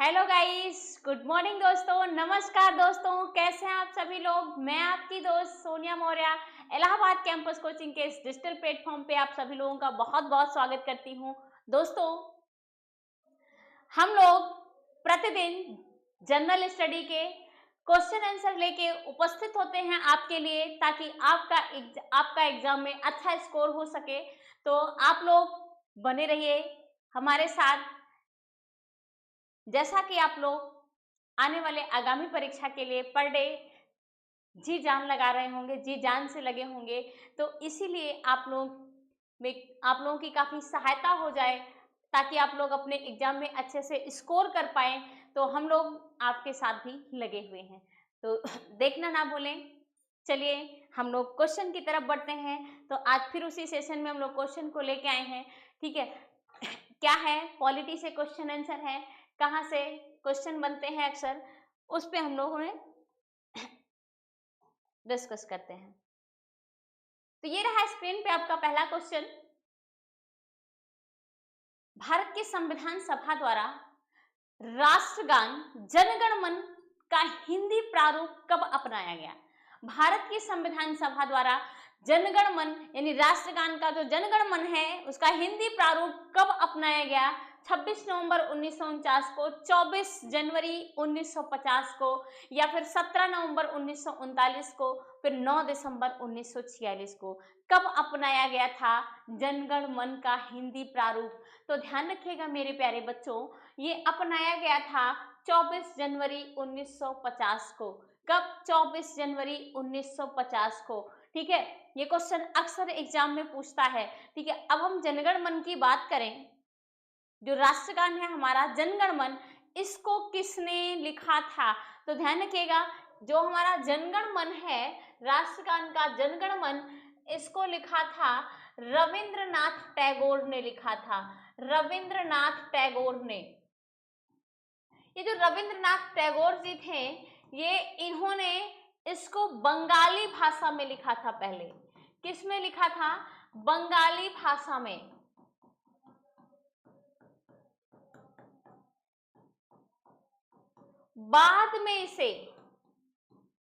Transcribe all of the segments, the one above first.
Hello guys, good morning दोस्तों, नमस्कार दोस्तों। कैसे हैं आप सभी लोग। मैं आपकी दोस्त सोनिया मौर्य इलाहाबाद कैंपस कोचिंग के इस डिजिटल प्लेटफॉर्म पे आप सभी लोगों का बहुत बहुत स्वागत करती हूं। दोस्तों, हम लोग प्रतिदिन जनरल स्टडी के क्वेश्चन आंसर लेके उपस्थित होते हैं आपके लिए, ताकि आपका एग्जाम में अच्छा स्कोर हो सके। तो आप लोग बने रहिए हमारे साथ। जैसा कि आप लोग आने वाले आगामी परीक्षा के लिए पर डे जी जान लगा रहे होंगे, जी जान से लगे होंगे, तो इसीलिए आप लोगों की काफ़ी सहायता हो जाए, ताकि आप लोग अपने एग्जाम में अच्छे से स्कोर कर पाएँ। तो हम लोग आपके साथ भी लगे हुए हैं, तो देखना ना भूलें। चलिए हम लोग क्वेश्चन की तरफ बढ़ते हैं। तो आज फिर उसी सेशन में हम लोग क्वेश्चन को लेके आए हैं। ठीक है, क्या है, पॉलिटी से क्वेश्चन आंसर है, कहाँ से क्वेश्चन बनते हैं अक्सर, उस पे हम लोग उन्हें डिस्कस करते हैं। तो ये रहा स्क्रीन पे आपका पहला क्वेश्चन। भारत के संविधान सभा द्वारा राष्ट्रगान जनगण मन का हिंदी प्रारूप कब अपनाया गया। भारत की संविधान सभा द्वारा जनगण मन यानी राष्ट्रगान का जो जनगण मन है उसका हिंदी प्रारूप कब अपनाया गया। 26 नवंबर 1949 को, 24 जनवरी 1950 को, या फिर 17 नवंबर 1939 को, फिर 9 दिसंबर 1946 को कब अपनाया गया था जनगण मन का हिंदी प्रारूप। तो ध्यान रखिएगा मेरे प्यारे बच्चों, ये अपनाया गया था 24 जनवरी 1950 को। कब? 24 जनवरी 1950 को। ठीक है, ये क्वेश्चन अक्सर एग्जाम में पूछता है। ठीक है, अब हम जनगण मन की बात करें। जो राष्ट्रगान है हमारा जनगण मन, इसको किसने लिखा था? तो ध्यान रखिएगा, जो हमारा जनगण मन है, राष्ट्रगान का जनगण मन, इसको लिखा था रविंद्रनाथ टैगोर ने लिखा था। रविंद्रनाथ टैगोर ने। ये जो रविंद्रनाथ टैगोर जी थे, ये इन्होंने इसको बंगाली भाषा में लिखा था। पहले किस में लिखा था? बंगाली भाषा में। बाद में इसे,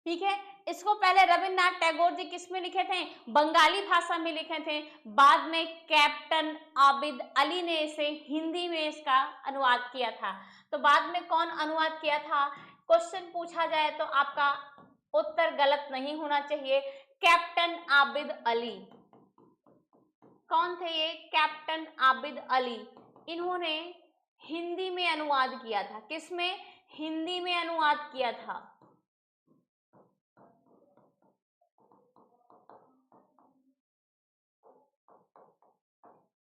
ठीक है, इसको पहले रविंद्रनाथ टैगोर जी किस में लिखे थे? बंगाली भाषा में लिखे थे। बाद में कैप्टन आबिद अली ने इसे हिंदी में इसका अनुवाद किया था। तो बाद में कौन अनुवाद किया था? क्वेश्चन पूछा जाए तो आपका उत्तर गलत नहीं होना चाहिए। कैप्टन आबिद अली। कौन थे ये? कैप्टन आबिद अली। इन्होंने हिंदी में अनुवाद किया था। किस में? हिंदी में अनुवाद किया था।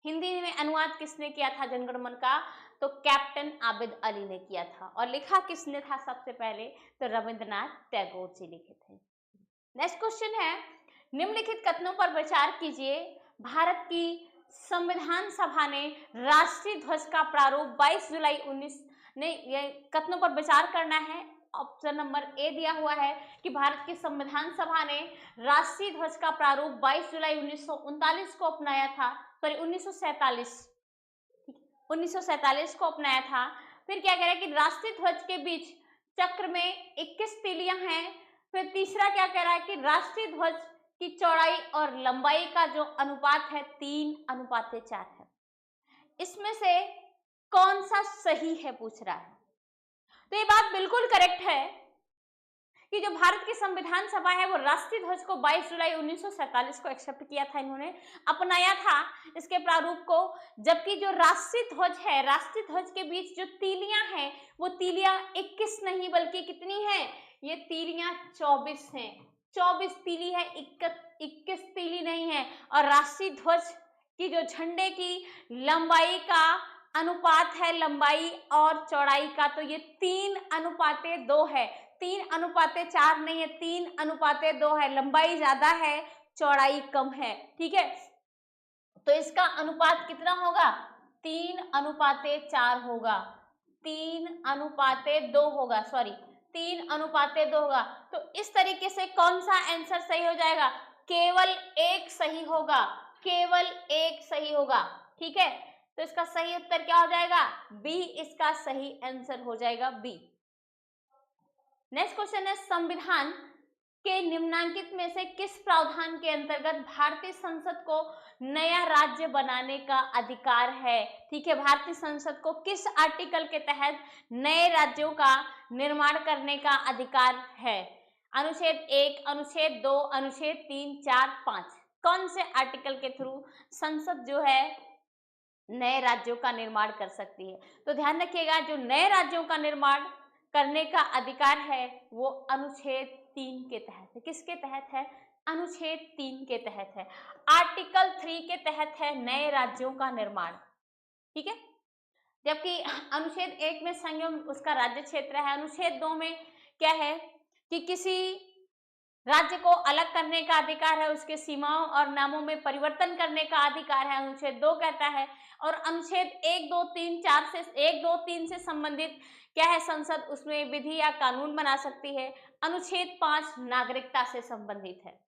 हिंदी में अनुवाद किसने किया था जनगण मन का? तो कैप्टन आबिद अली ने किया था। और लिखा किसने था सबसे पहले? तो रविंद्रनाथ टैगोर जी लिखे थे। नेक्स्ट क्वेश्चन है, निम्नलिखित कथनों पर विचार कीजिए। भारत की संविधान सभा ने राष्ट्रीय ध्वज का प्रारूप 22 जुलाई 19 ने, ये कथनों पर विचार करना है। ऑप्शन नंबर ए दिया हुआ है कि भारत की संविधान सभा ने राष्ट्रीय ध्वज का प्रारूप 22 जुलाई 1939 को अपनाया था। सॉरी 1947 को अपनाया था। फिर क्या कह रहा है कि राष्ट्रीय ध्वज के बीच चक्र में 21 तीलियां हैं। फिर तीसरा क्या कह रहा है कि राष्ट्रीय ध्वज की चौड़ाई और लंबाई का जो अनुपात है 3:4 है। इसमें से कौन सा सही है पूछ रहा है। तो ये बात बिल्कुल करेक्ट है कि जो भारत की संविधान सभा है वो राष्ट्रीय ध्वज को 22 जुलाई 1947 को एक्सेप्ट किया था, इन्होंने अपनाया था इसके प्रारूप को। जबकि जो राष्ट्रीय ध्वज है, राष्ट्रीय ध्वज के बीच जो तीलियां हैं वो तीलियां 21 नहीं बल्कि कितनी हैं? ये तीलियां 24 हैं। 24 तीली है, 21 तीली नहीं है। और राष्ट्रीय ध्वज की जो झंडे की लंबाई का अनुपात है, लंबाई और चौड़ाई का, तो ये 3:2 है। 3:4 नहीं है, 3:2 है। लंबाई ज्यादा है, चौड़ाई कम है। ठीक है, तो इसका अनुपात कितना होगा? 3:4 होगा। 3:2 होगा, सॉरी 3:2 होगा। तो इस तरीके से कौन सा आंसर सही हो जाएगा? केवल एक सही होगा, केवल एक सही होगा। ठीक है, तो इसका सही उत्तर क्या हो जाएगा? बी इसका सही आंसर हो जाएगा, बी। नेक्स्ट क्वेश्चन है, संविधान के निम्नलिखित में से किस प्रावधान के अंतर्गत भारतीय संसद को नया राज्य बनाने का अधिकार है? ठीक है, भारतीय संसद को किस आर्टिकल के तहत नए राज्यों का निर्माण करने का अधिकार है? अनुच्छेद 1, अनुच्छेद 2, अनुच्छेद 3, 4, 5, कौन से आर्टिकल के थ्रू संसद जो है नए राज्यों का निर्माण कर सकती है? तो ध्यान रखिएगा, जो नए राज्यों का निर्माण करने का अधिकार है वो अनुच्छेद 3 के तहत है। किसके तहत है? अनुच्छेद 3 के तहत है, आर्टिकल 3 के तहत है नए राज्यों का निर्माण। ठीक है, जबकि अनुच्छेद 1 में संघ उसका राज्य क्षेत्र है। अनुच्छेद 2 में क्या है कि किसी राज्य को अलग करने का अधिकार है, उसके सीमाओं और नामों में परिवर्तन करने का अधिकार है, अनुच्छेद 2 कहता है। और अनुच्छेद 1, 2, 3, 4 से 1, 2, 3 से संबंधित क्या है, संसद उसमें विधि या कानून बना सकती है। अनुच्छेद 5 नागरिकता से संबंधित है।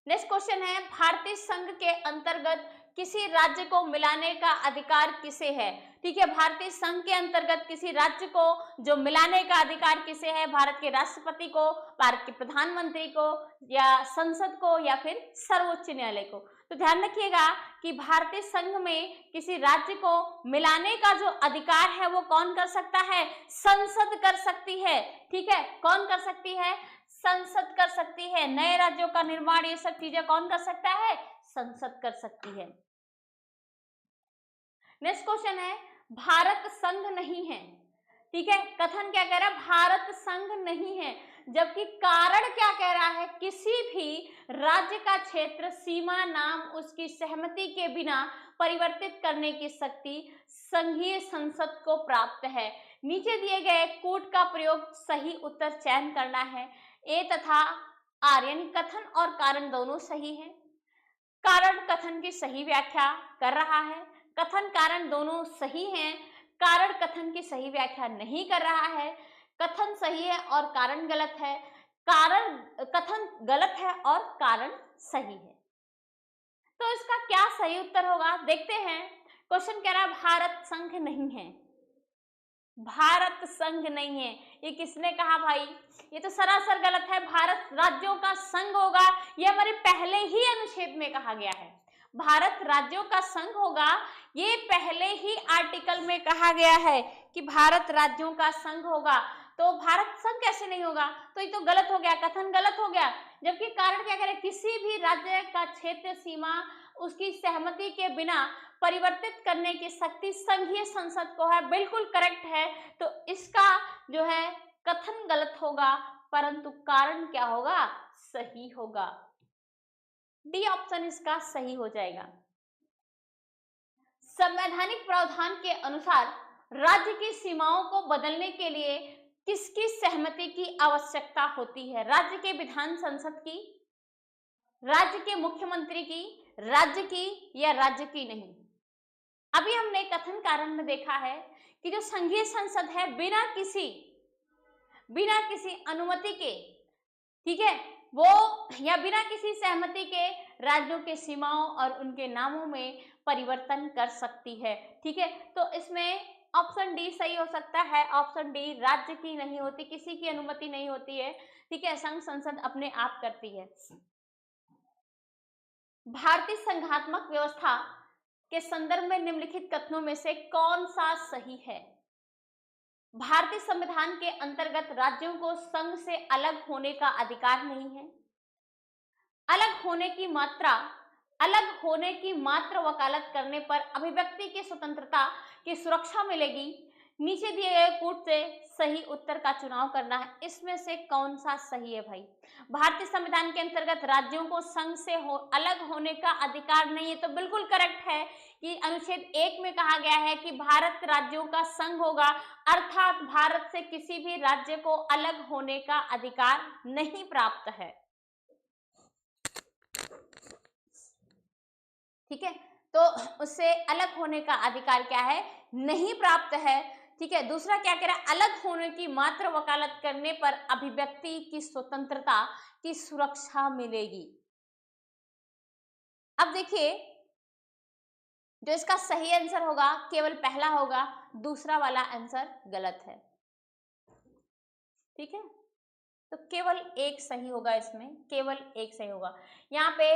नेक्स्ट क्वेश्चन है, भारतीय संघ के अंतर्गत किसी राज्य को मिलाने का अधिकार किसे है? ठीक है, भारतीय संघ के अंतर्गत किसी राज्य को जो मिलाने का अधिकार किसे है? भारत के राष्ट्रपति को, भारत के प्रधानमंत्री को, या संसद को, या फिर सर्वोच्च न्यायालय को? तो ध्यान रखिएगा कि भारतीय संघ में किसी राज्य को मिलाने का जो अधिकार है वो कौन कर सकता है? संसद कर सकती है। ठीक है, कौन कर सकती है? संसद कर सकती है। नए राज्यों का निर्माण ये सब चीजें कौन कर सकता है? संसद कर सकती है। नेक्स्ट क्वेश्चन है, भारत संघ नहीं है। ठीक है, कथन क्या कह रहा है? भारत संघ नहीं है, जबकि कारण क्या कह रहा है? किसी भी राज्य का क्षेत्र, सीमा, नाम उसकी सहमति के बिना परिवर्तित करने की शक्ति संघीय संसद को प्राप्त है। नीचे दिए गए कूट का प्रयोग सही उत्तर चयन करना है। ए तथा आर यानी कथन और कारण दोनों सही है। कारण कथन की सही व्याख्या कर रहा है, कथन कारण दोनों सही हैं, कारण कथन की सही व्याख्या नहीं कर रहा है। कथन सही है और कारण गलत है, कारण कथन गलत है और कारण सही है। तो इसका क्या सही उत्तर होगा देखते हैं। क्वेश्चन कह रहा है भारत संघ नहीं है। भारत संघ नहीं है, ये किसने कहा भाई? ये तो सरासर गलत है। भारत राज्यों का संघ होगा, ये हमारे पहले ही अनुच्छेद में कहा गया है। भारत राज्यों का संघ होगा, ये पहले ही आर्टिकल में कहा गया है कि भारत राज्यों का संघ होगा। तो भारत संघ कैसे नहीं होगा? तो ये तो गलत हो गया, कथन गलत हो गया। जबकि कारण क्या करें? किसी भी राज्य का क्षेत्र, सीमा उसकी सहमति के बिना परिवर्तित करने की शक्ति संघीय संसद को है। बिल्कुल करेक्ट है। तो इसका जो है कथन गलत होगा, परंतु कारण क्या होगा? सही होगा। डी ऑप्शन इसका सही हो जाएगा। संवैधानिक प्रावधान के अनुसार राज्य की सीमाओं को बदलने के लिए किसकी सहमति की आवश्यकता होती है? राज्य के विधान संसद की, राज्य के मुख्यमंत्री की, राज्य की, या राज्य की नहीं? अभी हमने कथन कारण में देखा है कि जो संघीय संसद है बिना किसी अनुमति के, ठीक है, वो या बिना किसी सहमति के राज्यों के सीमाओं और उनके नामों में परिवर्तन कर सकती है। ठीक है, तो इसमें ऑप्शन डी सही हो सकता है। ऑप्शन डी, राज्य की नहीं होती, किसी की अनुमति नहीं होती है। ठीक है, संघ संसद अपने आप करती है। भारतीय संघात्मक व्यवस्था के संदर्भ में निम्नलिखित कथनों में से कौन सा सही है? भारतीय संविधान के अंतर्गत राज्यों को संघ से अलग होने का अधिकार नहीं है। अलग होने की मात्र वकालत करने पर अभिव्यक्ति की स्वतंत्रता की सुरक्षा मिलेगी। नीचे दिए गए कूट से सही उत्तर का चुनाव करना है। इसमें से कौन सा सही है भाई? भारतीय संविधान के अंतर्गत राज्यों को संघ से अलग होने का अधिकार नहीं है, तो बिल्कुल करेक्ट है कि अनुच्छेद 1 में कहा गया है कि भारत राज्यों का संघ होगा, अर्थात भारत से किसी भी राज्य को अलग होने का अधिकार नहीं प्राप्त है। ठीक है, तो उससे अलग होने का अधिकार क्या है? नहीं प्राप्त है। ठीक है, दूसरा क्या कह रहा है? अलग होने की मात्र वकालत करने पर अभिव्यक्ति की स्वतंत्रता की सुरक्षा मिलेगी। अब देखिए, जो इसका सही आंसर होगा केवल पहला होगा, दूसरा वाला आंसर गलत है। ठीक है, तो केवल एक सही होगा, इसमें केवल एक सही होगा। यहाँ पे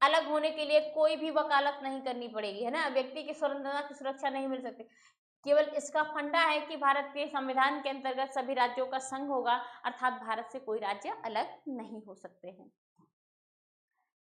अलग होने के लिए कोई भी वकालत नहीं करनी पड़ेगी, है ना, व्यक्ति की स्वतंत्रता की सुरक्षा नहीं मिल सकती। केवल इसका फंडा है कि भारत के संविधान के अंतर्गत सभी राज्यों का संघ होगा, अर्थात भारत से कोई राज्य अलग नहीं हो सकते हैं।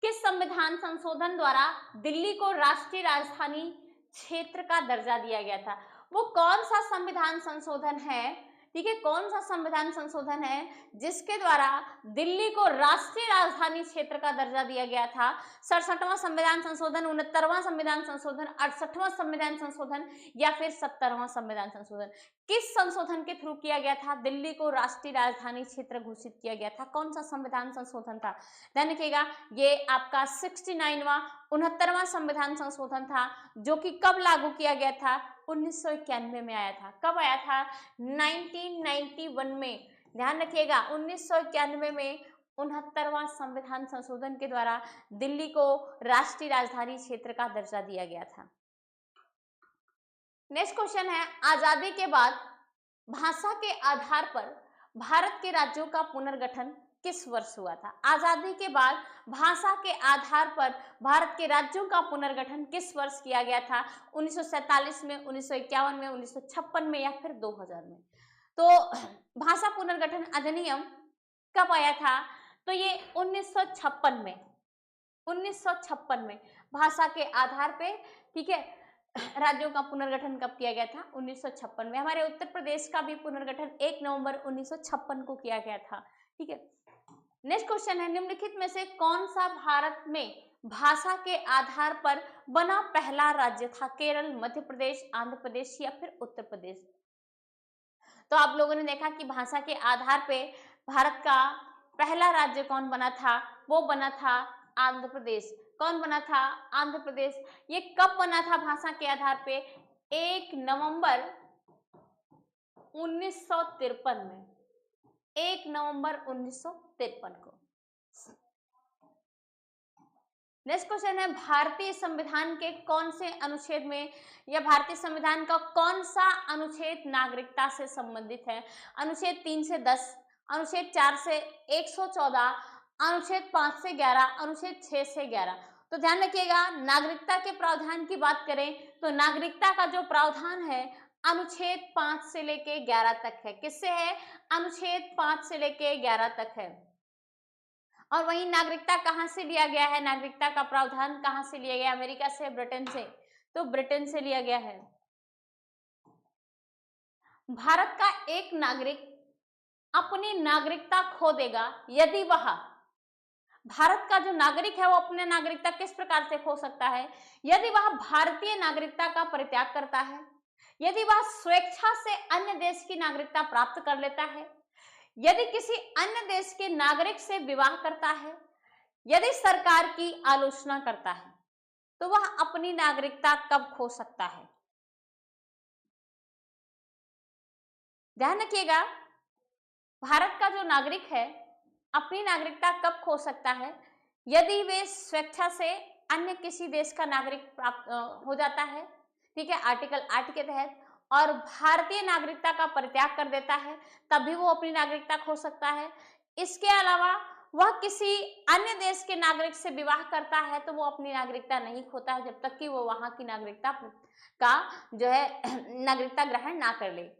किस संविधान संशोधन द्वारा दिल्ली को राष्ट्रीय राजधानी क्षेत्र का दर्जा दिया गया था? वो कौन सा संविधान संशोधन है, ठीक है, कौन सा संविधान संशोधन है जिसके द्वारा दिल्ली को राष्ट्रीय राजधानी क्षेत्र का दर्जा दिया गया था? 67वां संविधान संशोधन, 69वां संविधान संशोधन, 68वां संविधान संशोधन या फिर 70वां संविधान संशोधन? किस संशोधन के थ्रू किया गया था दिल्ली को राष्ट्रीय राजधानी क्षेत्र घोषित किया गया था? कौन सा संविधान संशोधन था? ध्यान रखिएगा, ये आपका 69वां 69वां संविधान संशोधन था, जो कि कब लागू किया गया था? 1991 में आया था। कब आया था? 1991 में। ध्यान रखिएगा, 1991 में 69वां संविधान संशोधन के द्वारा दिल्ली को राष्ट्रीय राजधानी क्षेत्र का दर्जा दिया गया था। नेक्स्ट क्वेश्चन है, आजादी के बाद भाषा के आधार पर भारत के राज्यों का पुनर्गठन किस वर्ष हुआ था? आजादी के बाद भाषा के आधार पर भारत के राज्यों का पुनर्गठन किस वर्ष किया गया था? 1947 में, 1951 में, 1956 में या फिर 2000 में? तो भाषा पुनर्गठन अधिनियम कब आया था? तो ये 1956 में, 1956 में भाषा के आधार पे, ठीक है, राज्यों का पुनर्गठन कब किया गया था? 1956 में। हमारे उत्तर प्रदेश का भी पुनर्गठन 1 नवंबर 1956 को किया गया था। ठीक है, नेक्स्ट क्वेश्चन है, निम्नलिखित में से कौन सा भारत में भाषा के आधार पर बना पहला राज्य था? केरल, मध्य प्रदेश, आंध्र प्रदेश या फिर उत्तर प्रदेश? तो आप लोगों ने देखा कि भाषा के आधार पे भारत का पहला राज्य कौन बना था? वो बना था आंध्र प्रदेश। कौन बना था? आंध्र प्रदेश। ये कब बना था भाषा के आधार पे? 1 नवंबर 1953 में, 1 नवंबर 1953 को। नेक्स्ट क्वेश्चन है, भारतीय संविधान के कौन से अनुच्छेद में या भारतीय संविधान का कौन सा अनुच्छेद नागरिकता से संबंधित है? अनुच्छेद 3 से 10, अनुच्छेद 4 से 114, अनुच्छेद 5 से 11, अनुच्छेद 6 से 11। तो ध्यान रखिएगा, नागरिकता के प्रावधान की बात करें तो नागरिकता का जो प्रावधान है अनुच्छेद 5 से लेके 11 तक है। किससे है? अनुच्छेद 5 से लेके 11 तक है। और वही नागरिकता कहां से लिया गया है? नागरिकता का प्रावधान कहां से लिया गया? अमेरिका से, ब्रिटेन से? तो ब्रिटेन से लिया गया है। भारत का एक नागरिक अपनी नागरिकता खो देगा यदि वह, भारत का जो नागरिक है वो अपने नागरिकता किस प्रकार से खो सकता है? यदि वह भारतीय नागरिकता का परित्याग करता है, यदि वह स्वेच्छा से अन्य देश की नागरिकता प्राप्त कर लेता है, यदि किसी अन्य देश के नागरिक से विवाह करता है, यदि सरकार की आलोचना करता है, तो वह अपनी नागरिकता कब खो सकता है? ध्यान रखिएगा, भारत का जो नागरिक है अपनी नागरिकता कब खो सकता है? यदि वे स्वेच्छा से अन्य किसी देश का नागरिक प्राप्त हो जाता है, ठीक है, आर्टिकल 8 के तहत, और भारतीय नागरिकता का परित्याग कर देता है, तभी वो अपनी नागरिकता खो सकता है। इसके अलावा वह किसी अन्य देश के नागरिक से विवाह करता है तो वो अपनी नागरिकता नहीं खोता है जब तक कि वो वहां की नागरिकता का जो है नागरिकता ग्रहण ना कर ले।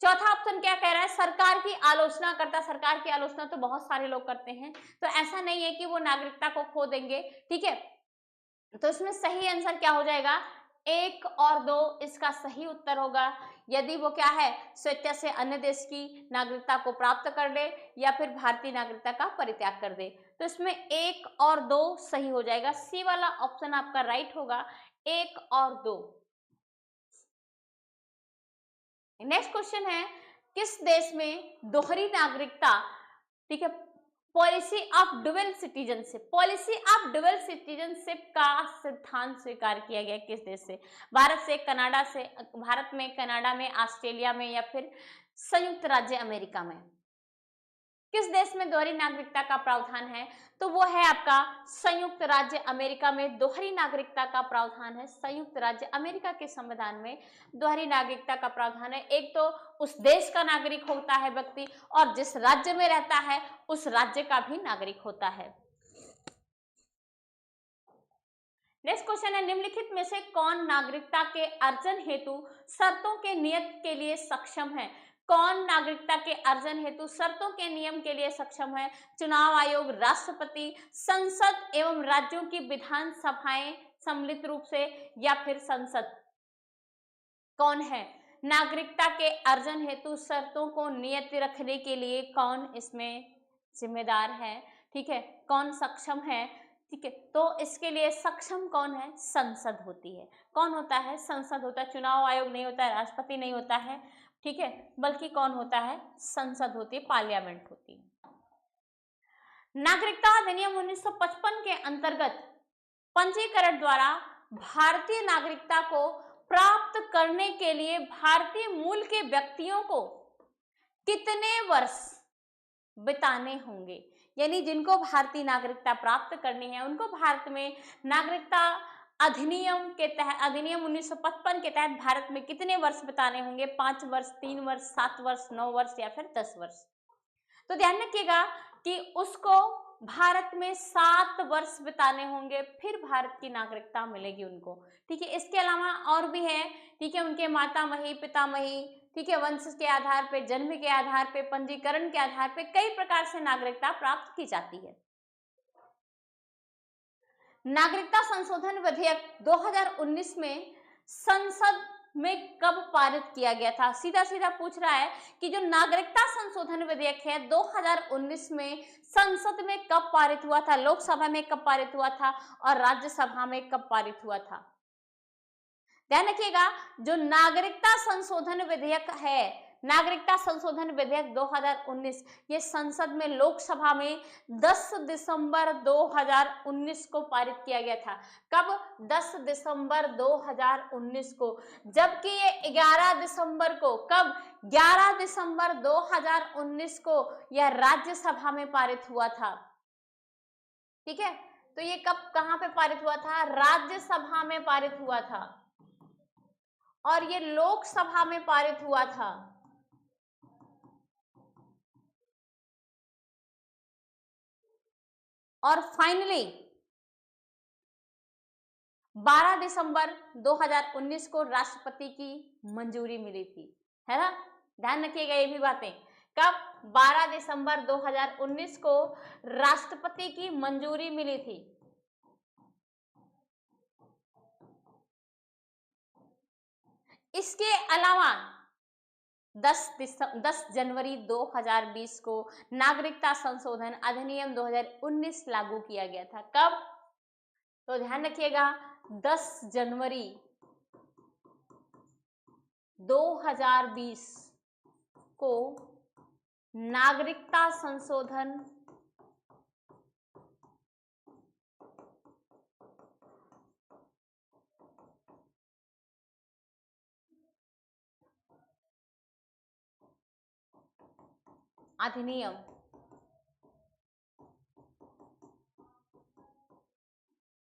चौथा ऑप्शन क्या कह रहा है? सरकार की आलोचना करता। सरकार की आलोचना तो बहुत सारे लोग करते हैं, तो ऐसा नहीं है कि वो नागरिकता को खो देंगे। ठीक है, तो इसमें सही आंसर क्या हो जाएगा? 1 और 2 इसका सही उत्तर होगा। यदि वो क्या है, स्वेच्छा से अन्य देश की नागरिकता को प्राप्त कर ले या फिर भारतीय नागरिकता का परित्याग कर दे, तो इसमें 1 और 2 सही हो जाएगा। सी वाला ऑप्शन आपका राइट होगा, 1 और 2। नेक्स्ट क्वेश्चन है, किस देश में दोहरी नागरिकता, ठीक है, policy of dual citizenship, policy of dual citizenship का सिद्धांत स्वीकार किया गया? किस देश से? भारत से, कनाडा से? भारत में, कनाडा में, ऑस्ट्रेलिया में या फिर संयुक्त राज्य अमेरिका में? किस देश में दोहरी नागरिकता का प्रावधान है? तो वो है आपका संयुक्त राज्य अमेरिका में दोहरी नागरिकता का प्रावधान है। संयुक्त राज्य अमेरिका के संविधान में दोहरी नागरिकता का प्रावधान है। एक तो उस देश का नागरिक होता है व्यक्ति, और जिस राज्य में रहता है उस राज्य का भी नागरिक होता है। नेक्स्ट क्वेश्चन है, निम्नलिखित में से कौन नागरिकता के अर्जन हेतु शर्तों के नियत के लिए सक्षम है? कौन नागरिकता के अर्जन हेतु शर्तों के नियम के लिए सक्षम है? चुनाव आयोग, राष्ट्रपति, संसद एवं राज्यों की विधानसभाएं सम्मिलित रूप से, या फिर संसद? कौन है नागरिकता के अर्जन हेतु शर्तों को नियत रखने के लिए? कौन इसमें जिम्मेदार है? ठीक है, कौन सक्षम है? ठीक है, तो इसके लिए सक्षम कौन है? संसद होती है। कौन होता है? संसद होता है। चुनाव आयोग नहीं होता है, राष्ट्रपति नहीं होता है, ठीक है, बल्कि कौन होता है? संसद होती है, पार्लियामेंट होती है। नागरिकता अधिनियम 1955 के अंतर्गत पंजीकरण द्वारा भारतीय नागरिकता को प्राप्त करने के लिए भारतीय मूल के व्यक्तियों को कितने वर्ष बिताने होंगे? यानी जिनको भारतीय नागरिकता प्राप्त करनी है उनको भारत में नागरिकता अधिनियम के तहत, अधिनियम 1955 के तहत भारत में कितने वर्ष बिताने होंगे? 5 वर्ष, 3 वर्ष, 7 वर्ष, 9 वर्ष या फिर 10 वर्ष? तो ध्यान रखिएगा कि उसको भारत में 7 वर्ष बिताने होंगे, फिर भारत की नागरिकता मिलेगी उनको। ठीक है, इसके अलावा और भी है, ठीक है, उनके मातामही, पितामही, ठीक है, वंश के आधार पे, जन्म के आधार पे, पंजीकरण के आधार पे कई प्रकार से नागरिकता प्राप्त की जाती है। नागरिकता संशोधन विधेयक 2019 में संसद में कब पारित किया गया था? सीधा सीधा पूछ रहा है कि जो नागरिकता संशोधन विधेयक है 2019 में संसद में कब पारित हुआ था? लोकसभा में कब पारित हुआ था और राज्यसभा में कब पारित हुआ था? ध्यान रखिएगा, जो नागरिकता संशोधन विधेयक है, नागरिकता संशोधन विधेयक 2019, ये संसद में, लोकसभा में 10 दिसंबर 2019 को पारित किया गया था। कब? 10 दिसंबर 2019 को। जबकि ये 11 दिसंबर को, कब? 11 दिसंबर 2019 को यह राज्यसभा में पारित हुआ था। ठीक है, तो ये कब, कहां पे पारित हुआ था? राज्यसभा में पारित हुआ था, और ये लोकसभा में पारित हुआ था। और फाइनली 12 दिसंबर 2019 को राष्ट्रपति की मंजूरी मिली थी, है ना? ध्यान रखिएगा ये भी बातें। कब? 12 दिसंबर 2019 को राष्ट्रपति की मंजूरी मिली थी। इसके अलावा 10 जनवरी 2020 को नागरिकता संशोधन अधिनियम 2019 लागू किया गया था। कब? तो ध्यान रखिएगा, 10 जनवरी 2020 को नागरिकता संशोधन अधिनियम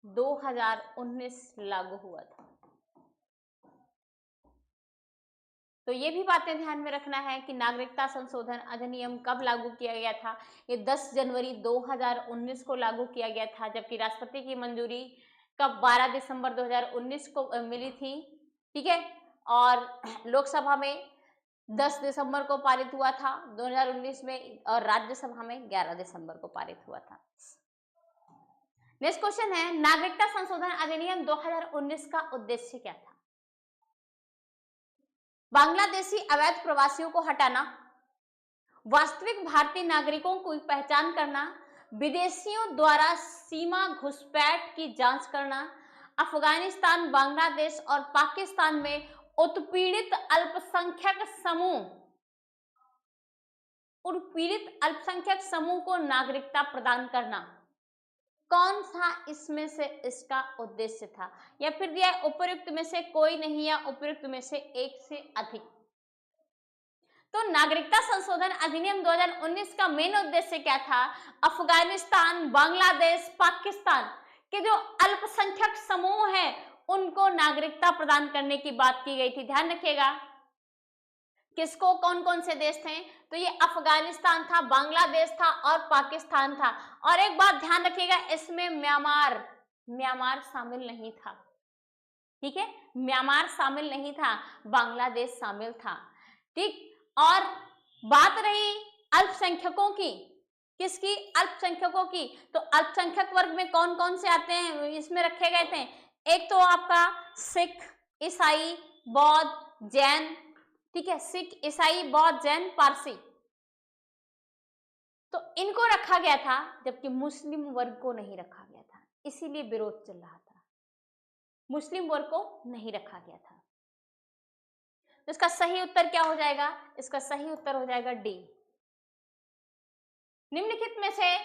2019 लागू हुआ था। तो ये भी बातें ध्यान में रखना है कि नागरिकता संशोधन अधिनियम कब लागू किया गया था? ये 10 जनवरी 2019 को लागू किया गया था, जबकि राष्ट्रपति की मंजूरी कब? 12 दिसंबर 2019 को मिली थी। ठीक है, और लोकसभा में 10 दिसंबर को पारित हुआ था 2019 में, और राज्यसभा में 11 दिसंबर को पारित हुआ था। नेक्स्ट क्वेश्चन है, नागरिकता संशोधन अधिनियम 2019 का उद्देश्य क्या था? बांग्लादेशी अवैध प्रवासियों को हटाना, वास्तविक भारतीय नागरिकों की पहचान करना, विदेशियों द्वारा सीमा घुसपैठ की जांच करना, अफगानिस्तान, बांग्लादेश और पाकिस्तान में उत्पीड़ित अल्पसंख्यक समूह को नागरिकता प्रदान करना। कौन सा इसमें से इसका उद्देश्य था? या फिर दिया उपर्युक्त में से कोई नहीं, या उपर्युक्त में से एक से अधिक? तो नागरिकता संशोधन अधिनियम 2019 का मेन उद्देश्य क्या था? अफगानिस्तान, बांग्लादेश, पाकिस्तान के जो अल्पसंख्यक समूह हैं उनको नागरिकता प्रदान करने की बात की गई थी। ध्यान रखिएगा, किसको, कौन कौन से देश थे? तो ये अफगानिस्तान था, बांग्लादेश था और पाकिस्तान था। और एक बात ध्यान रखिएगा, इसमें म्यांमार शामिल नहीं था। ठीक है, म्यांमार शामिल नहीं था, बांग्लादेश शामिल था। ठीक, और बात रही अल्पसंख्यकों की, किसकी? अल्पसंख्यकों की। तो अल्पसंख्यक वर्ग में कौन कौन से आते हैं, इसमें रखे गए थे? एक तो आपका सिख, ईसाई, बौद्ध, जैन। ठीक है, सिख, ईसाई, बौद्ध, जैन, पारसी, तो इनको रखा गया था, जबकि मुस्लिम वर्ग को नहीं रखा गया था। इसीलिए विरोध चल रहा था, मुस्लिम वर्ग को नहीं रखा गया था। तो इसका सही उत्तर क्या हो जाएगा? इसका सही उत्तर हो जाएगा डी। निम्नलिखित में से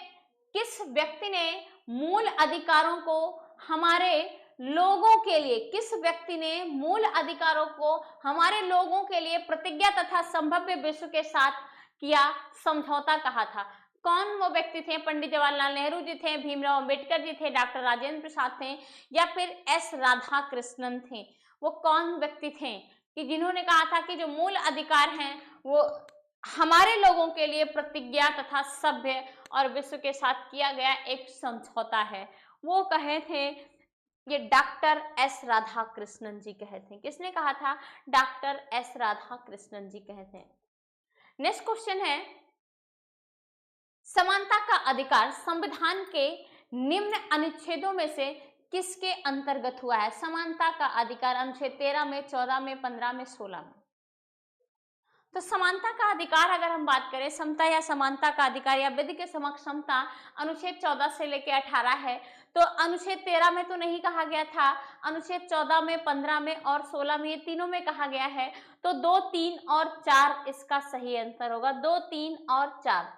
किस व्यक्ति ने मूल अधिकारों को हमारे लोगों के लिए, किस व्यक्ति ने मूल अधिकारों को हमारे लोगों के लिए प्रतिज्ञा तथा संभाव्य विश्व के साथ किया समझौता कहा था? कौन वो व्यक्ति थे? पंडित जवाहरलाल नेहरू जी थे, भीमराव अंबेडकर जी थे, डॉक्टर राजेंद्र प्रसाद थे, या फिर एस राधाकृष्णन थे? वो कौन व्यक्ति थे कि जिन्होंने कहा था कि जो मूल अधिकार हैं वो हमारे लोगों के लिए प्रतिज्ञा तथा सभ्य और विश्व के साथ किया गया एक समझौता है? वो कहे थे, ये डॉक्टर एस राधाकृष्णन जी कहे थे। किसने कहा था? डॉक्टर एस राधाकृष्णन जी कहे थे। नेक्स्ट क्वेश्चन है, समानता का अधिकार संविधान के निम्न अनुच्छेदों में से किसके अंतर्गत हुआ है? समानता का अधिकार अनुच्छेद 13 में, 14 में, 15 में, 16 में। तो समानता का अधिकार अगर हम बात करें, समता या समानता का अधिकार या विधि के समक्ष समता अनुच्छेद 14 से लेकर 18 है। तो अनुच्छेद 13 में तो नहीं कहा गया था, अनुच्छेद 14 में, 15 में और 16 में, ये तीनों में कहा गया है। तो 2, 3 और 4 इसका सही आंसर होगा। 2, 3 और 4।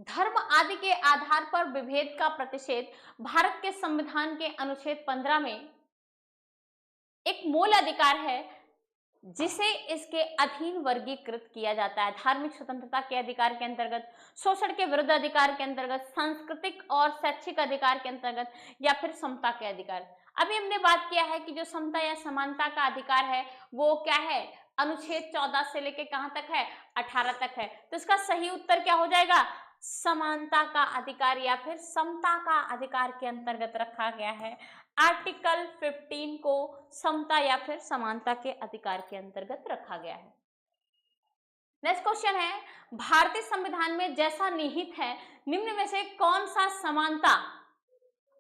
धर्म आदि के आधार पर विभेद का प्रतिषेध भारत के संविधान के अनुच्छेद 15 में एक मूल अधिकार है जिसे इसके अधीन वर्गीकृत किया जाता है। धार्मिक स्वतंत्रता के अधिकार के अंतर्गत, शोषण के विरुद्ध अधिकार के अंतर्गत, सांस्कृतिक और शैक्षिक अधिकार के अंतर्गत, या फिर समता के अधिकार। अभी हमने बात किया है कि जो समता या समानता का अधिकार है वो क्या है? अनुच्छेद 14 से लेके कहां तक है? 18 तक है। तो इसका सही उत्तर क्या हो जाएगा? समानता का अधिकार या फिर समता का अधिकार के अंतर्गत रखा गया है। आर्टिकल 15 को समता या फिर समानता के अधिकार के अंतर्गत रखा गया है। नेक्स्ट क्वेश्चन है, भारतीय संविधान में जैसा निहित है निम्न में से कौन सा समानता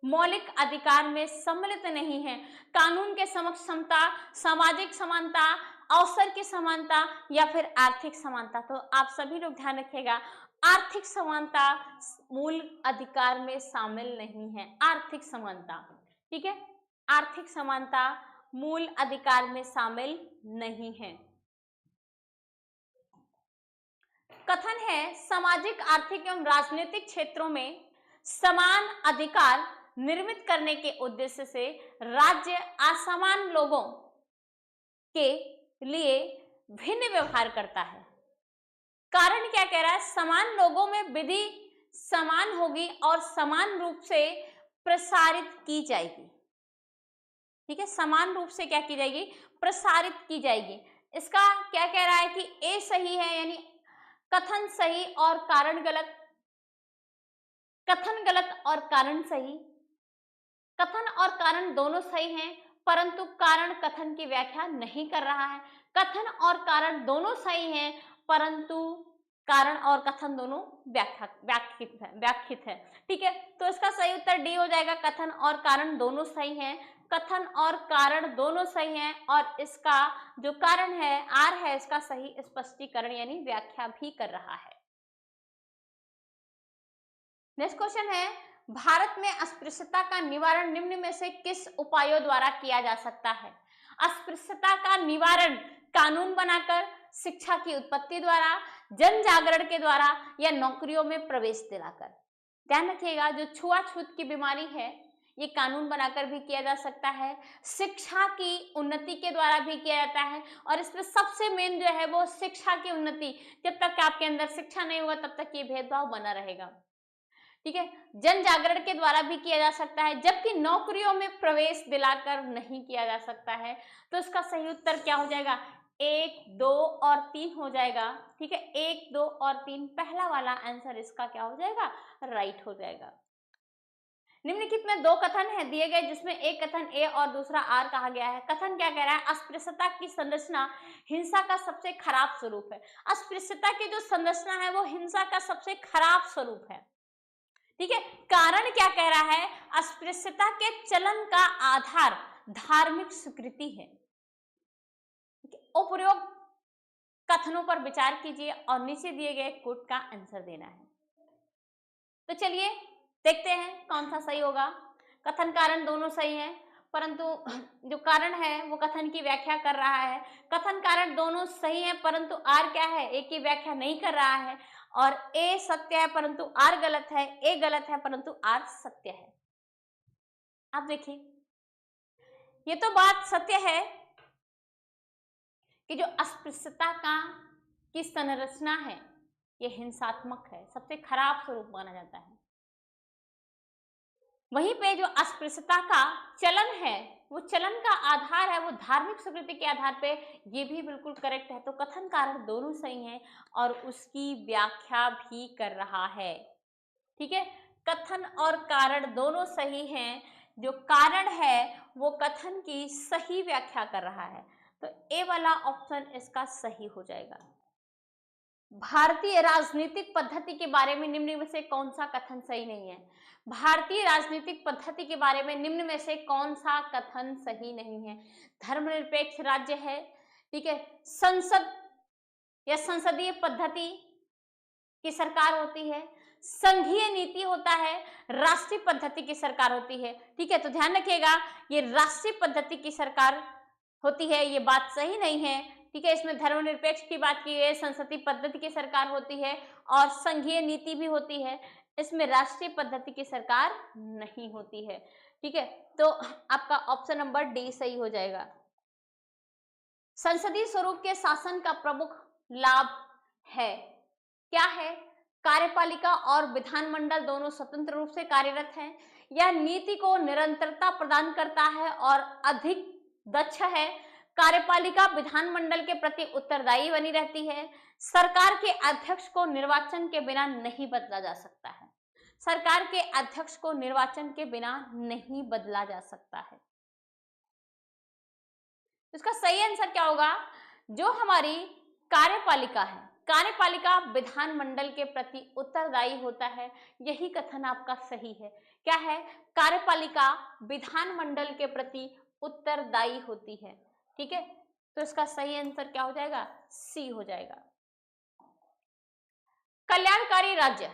मौलिक अधिकार में सम्मिलित नहीं है? कानून के समक्ष समता, सामाजिक समानता, अवसर की समानता, या फिर आर्थिक समानता। तो आप सभी लोग ध्यान रखिएगा, आर्थिक समानता मूल अधिकार में शामिल नहीं है। आर्थिक समानता, ठीक है, आर्थिक समानता मूल अधिकार में शामिल नहीं है। कथन है, सामाजिक, आर्थिक एवं राजनीतिक क्षेत्रों में समान अधिकार निर्मित करने के उद्देश्य से राज्य असमान लोगों के लिए भिन्न व्यवहार करता है। कारण क्या कह रहा है? समान लोगों में विधि समान होगी और समान रूप से प्रसारित की जाएगी। ठीक है, समान रूप से क्या की जाएगी? प्रसारित की जाएगी। इसका क्या कह रहा है कि ए सही है, यानी कथन सही और कारण गलत, कथन गलत और कारण सही। कथन और कारण दोनों सही हैं, परंतु कारण कथन की व्याख्या नहीं कर रहा है। कथन और कारण दोनों सही हैं, परंतु कारण और कथन दोनों व्याख्यित है। ठीक है, तो इसका सही उत्तर डी हो जाएगा। कथन और कारण दोनों सही हैं, कथन और कारण दोनों सही हैं, और इसका जो कारण है आर है, इसका सही स्पष्टीकरण यानी व्याख्या भी कर रहा है। नेक्स्ट क्वेश्चन है, भारत में अस्पृश्यता का निवारण निम्न में से किस उपायों द्वारा किया जा सकता है? अस्पृश्यता का निवारण कानून बनाकर, शिक्षा की उत्पत्ति द्वारा, जन जागरण के द्वारा, या नौकरियों में प्रवेश दिलाकर। ध्यान रखिएगा, जो छुआछूत की बीमारी है ये कानून बनाकर भी किया जा सकता है, शिक्षा की उन्नति के द्वारा भी किया जाता है, और इसमें सबसे मेन जो है वो शिक्षा की उन्नति। जब तक आपके अंदर शिक्षा नहीं होगा तब तक ये भेदभाव बना रहेगा, ठीक है। जन जागरण के द्वारा भी किया जा सकता है, जबकि नौकरियों में प्रवेश दिलाकर नहीं किया जा सकता है। तो इसका सही उत्तर क्या हो जाएगा? 1, 2 और 3 हो जाएगा, ठीक है। 1, 2 और 3 पहला वाला आंसर इसका क्या हो जाएगा? राइट हो जाएगा। निम्नलिखित में 2 कथन है दिए गए, जिसमें एक कथन ए और दूसरा आर कहा गया है। कथन क्या कह रहा है? अस्पृश्यता की संरचना हिंसा का सबसे खराब स्वरूप है। अस्पृश्यता की जो संरचना है वो हिंसा का सबसे खराब स्वरूप है, ठीक है। कारण क्या कह रहा है? अस्पृश्यता के चलन का आधार धार्मिक स्वीकृति है। उपरोक्त कथनों पर विचार कीजिए और नीचे दिए गए कोट का आंसर देना है। तो चलिए देखते हैं कौन सा सही होगा। कथन कारण दोनों सही हैं, परंतु जो कारण है वो कथन की व्याख्या कर रहा है। कथन कारण दोनों सही हैं, परंतु आर क्या है? ए की व्याख्या नहीं कर रहा है, और ए सत्य है परंतु आर गलत है, ए गलत है परंतु आर सत्य है। आप देखिए, ये तो बात सत्य है कि जो अस्पृश्यता की संरचना है ये हिंसात्मक है, सबसे खराब स्वरूप माना जाता है। वहीं पे जो अस्पृश्यता का चलन है वो चलन का आधार है वो धार्मिक स्वीकृति के आधार पे, ये भी बिल्कुल करेक्ट है। तो कथन कारण दोनों सही हैं और उसकी व्याख्या भी कर रहा है, ठीक है। कथन और कारण दोनों सही हैं, जो कारण है वो कथन की सही व्याख्या कर रहा है। तो ए वाला ऑप्शन इसका सही हो जाएगा। भारतीय राजनीतिक पद्धति के बारे में निम्न में से कौन सा कथन सही नहीं है? भारतीय राजनीतिक पद्धति के बारे में निम्न में से कौन सा कथन सही नहीं है? धर्मनिरपेक्ष राज्य है, ठीक है। संसद या संसदीय पद्धति की सरकार होती है, संघीय नीति होता है, राष्ट्रीय पद्धति की सरकार होती है, ठीक है। तो ध्यान रखिएगा, ये राष्ट्रीय पद्धति की सरकार होती है, ये बात सही नहीं है, ठीक है। इसमें धर्मनिरपेक्ष की बात की गई, संसदीय पद्धति की सरकार होती है और संघीय नीति भी होती है, इसमें राष्ट्रीय पद्धति की सरकार नहीं होती है, ठीक है। तो आपका ऑप्शन नंबर डी सही हो जाएगा। संसदीय स्वरूप के शासन का प्रमुख लाभ है, क्या है? कार्यपालिका और विधानमंडल दोनों स्वतंत्र रूप से कार्यरत हैं, यह नीति को निरंतरता प्रदान करता है और अधिक दक्ष है, कार्यपालिका विधानमंडल के प्रति उत्तरदायी बनी रहती है, सरकार के अध्यक्ष को निर्वाचन के बिना नहीं बदला जा सकता है। सरकार के अध्यक्ष को निर्वाचन के बिना नहीं बदला जा सकता है। इसका सही आंसर क्या होगा? जो हमारी कार्यपालिका है, कार्यपालिका विधानमंडल के प्रति उत्तरदायी होता है, यही कथन आपका सही है। क्या है? कार्यपालिका विधानमंडल के प्रति उत्तरदायी होती है, ठीक है। तो इसका सही आंसर क्या हो जाएगा? सी हो जाएगा। कल्याणकारी राज्य,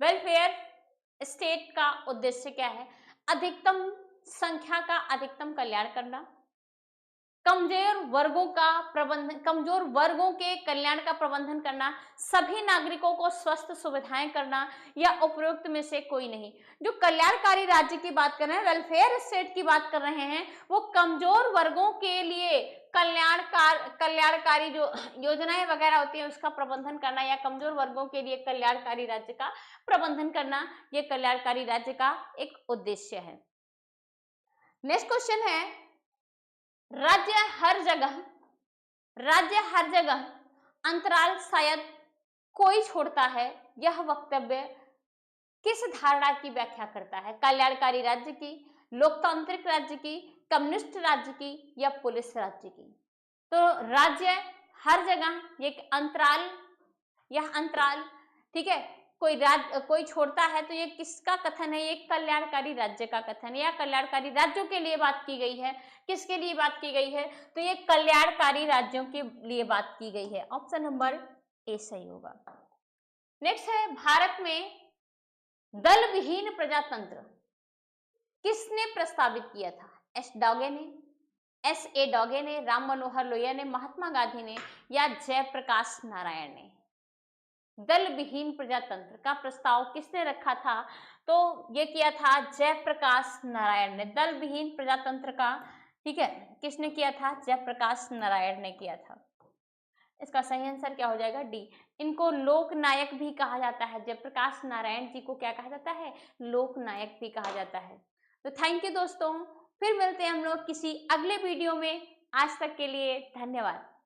वेलफेयर स्टेट का उद्देश्य क्या है? अधिकतम संख्या का अधिकतम कल्याण करना, कमजोर वर्गों के कल्याण का प्रबंधन करना, सभी नागरिकों को स्वस्थ सुविधाएं करना, या उपरोक्त में से कोई नहीं। जो कल्याणकारी राज्य की बात कर रहे हैं, वेलफेयर स्टेट की बात कर रहे हैं, वो कमजोर वर्गों के लिए कल्याणकारी जो योजनाएं वगैरह होती हैं उसका प्रबंधन करना, या कमजोर वर्गों के लिए कल्याणकारी राज्य का प्रबंधन करना, ये कल्याणकारी राज्य का एक उद्देश्य है। नेक्स्ट क्वेश्चन है, राज्य हर जगह अंतराल शायद कोई छोड़ता है, यह वक्तव्य किस धारणा की व्याख्या करता है? कल्याणकारी राज्य की, लोकतांत्रिक राज्य की, कम्युनिस्ट राज्य की, या पुलिस राज्य की? तो राज्य हर जगह, ये अंतराल, यह अंतराल, ठीक है, कोई छोड़ता है, तो ये किसका कथन है? ये कल्याणकारी राज्य का कथन है, या कल्याणकारी राज्यों के लिए बात की गई है। किसके लिए बात की गई है? तो ये कल्याणकारी राज्यों के लिए बात की गई है। ऑप्शन नंबर ए सही होगा। नेक्स्ट है, भारत में दल विहीन प्रजातंत्र किसने प्रस्तावित किया था? एस ए डॉगे ने, राम मनोहर लोहिया ने, महात्मा गांधी ने, या जयप्रकाश नारायण ने? दल विहीन प्रजातंत्र का प्रस्ताव किसने रखा था? तो ये किया था जयप्रकाश नारायण ने। दल विहीन प्रजातंत्र का, ठीक है, किसने किया था? जयप्रकाश नारायण ने किया था। इसका सही आंसर क्या हो जाएगा? डी। इनको लोकनायक भी कहा जाता है। जयप्रकाश नारायण जी को क्या कहा जाता है? लोकनायक भी कहा जाता है। तो थैंक यू दोस्तों, फिर मिलते हैं हम लोग किसी अगले वीडियो में। आज तक के लिए धन्यवाद।